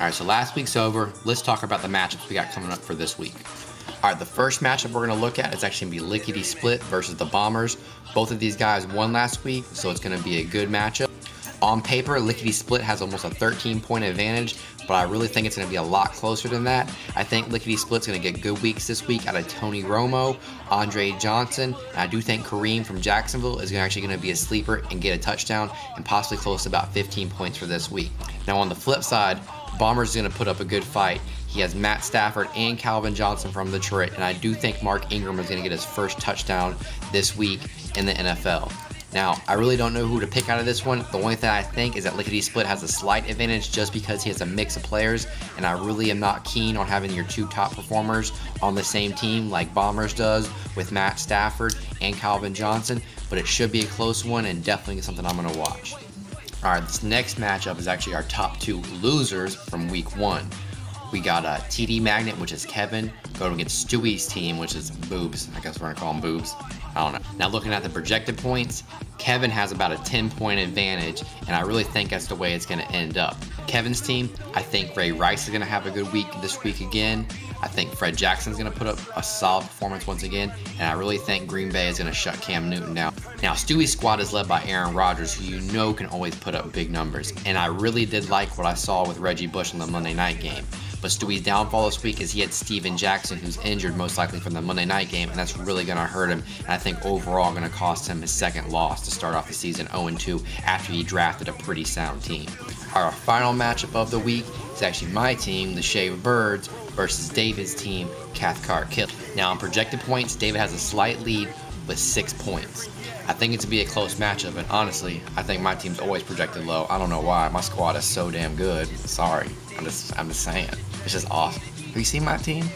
All right, so last week's over. Let's talk about the matchups we got coming up for this week. All right, the first matchup we're going to look at is actually going to be Lickety Split versus the Bombers. Both of these guys won last week, so it's going to be a good matchup. On paper, Lickety Split has almost a 13-point advantage, but I really think it's going to be a lot closer than that. I think Lickety Split's going to get good weeks this week out of Tony Romo, Andre Johnson, and I do think Kareem from Jacksonville is actually going to be a sleeper and get a touchdown and possibly close to about 15 points for this week. Now on the flip side, Bombers is going to put up a good fight. He has Matt Stafford and Calvin Johnson from Detroit, and I do think Mark Ingram is going to get his first touchdown this week in the NFL. Now, I really don't know who to pick out of this one. The only thing I think is that Lickety Split has a slight advantage just because he has a mix of players, and I really am not keen on having your two top performers on the same team like Bombers does with Matt Stafford and Calvin Johnson, but it should be a close one and definitely something I'm going to watch. All right, this next matchup is actually our top two losers from week 1. We got TD Magnet, which is Kevin, going against Stewie's team, which is Boobs. I guess we're going to call him Boobs. I don't know. Now looking at the projected points, Kevin has about a 10-point advantage, and I really think that's the way it's going to end up. Kevin's team, I think Ray Rice is going to have a good week this week again. I think Fred Jackson's going to put up a solid performance once again, and I really think Green Bay is going to shut Cam Newton down. Now, Stewie's squad is led by Aaron Rodgers, who you know can always put up big numbers, and I really did like what I saw with Reggie Bush in the Monday night game. But Stewie's downfall this week is he had Steven Jackson, who's injured most likely from the Monday night game, and that's really going to hurt him, and I think overall going to cost him his second loss to start off the season 0-2 after he drafted a pretty sound team. Our final matchup of the week is actually my team, the Shaved Birds, versus David's team, Cathcart Kill. Now, on projected points, David has a slight lead with 6 points. I think it's to be a close matchup, and honestly, I think my team's always projected low. I don't know why. My squad is so damn good. Sorry. I'm just saying. It's just awesome. Have you seen my team?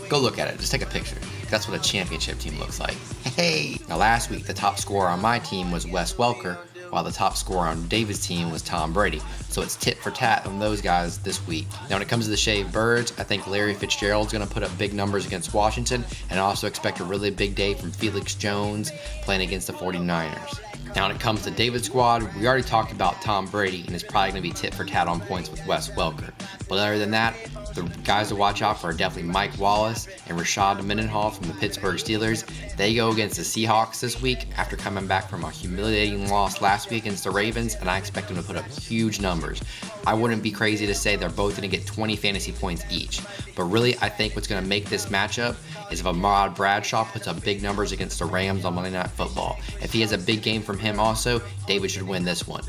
Go look at it. Just take a picture. That's what a championship team looks like. Hey! Now last week, the top scorer on my team was Wes Welker, while the top scorer on David's team was Tom Brady. So it's tit for tat on those guys this week. Now when it comes to the Shaved Birds, I think Larry Fitzgerald's going to put up big numbers against Washington, and I also expect a really big day from Felix Jones playing against the 49ers. Now when it comes to David's squad, we already talked about Tom Brady, and it's probably going to be tit for tat on points with Wes Welker. But other than that, the guys to watch out for are definitely Mike Wallace and Rashad Mendenhall from the Pittsburgh Steelers. They go against the Seahawks this week after coming back from a humiliating loss last week against the Ravens, and I expect them to put up huge numbers. I wouldn't be crazy to say they're both going to get 20 fantasy points each. But really, I think what's going to make this matchup is if Ahmad Bradshaw puts up big numbers against the Rams on Monday Night Football. If he has a big game from him also, David should win this one.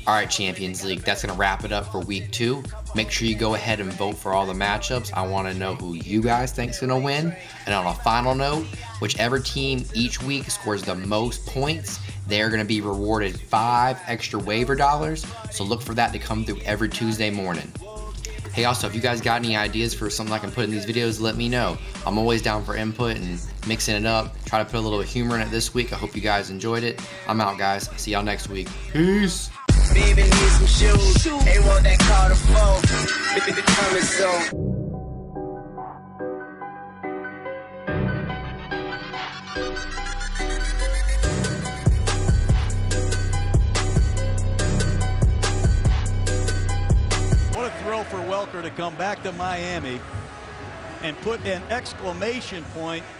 All right, Champions League, that's going to wrap it up for week 2. Make sure you go ahead and vote for all the matchups. I want to know who you guys think is going to win. And on a final note, whichever team each week scores the most points, they're going to be rewarded 5 extra waiver dollars. So look for that to come through every Tuesday morning. Hey, also, if you guys got any ideas for something I can put in these videos, let me know. I'm always down for input and mixing it up. Try to put a little humor in it this week. I hope you guys enjoyed it. I'm out, guys. See y'all next week. Peace. Baby need some shoes. They want that car to fold. Look at the coming zone. What a thrill for Welker to come back to Miami and put an exclamation point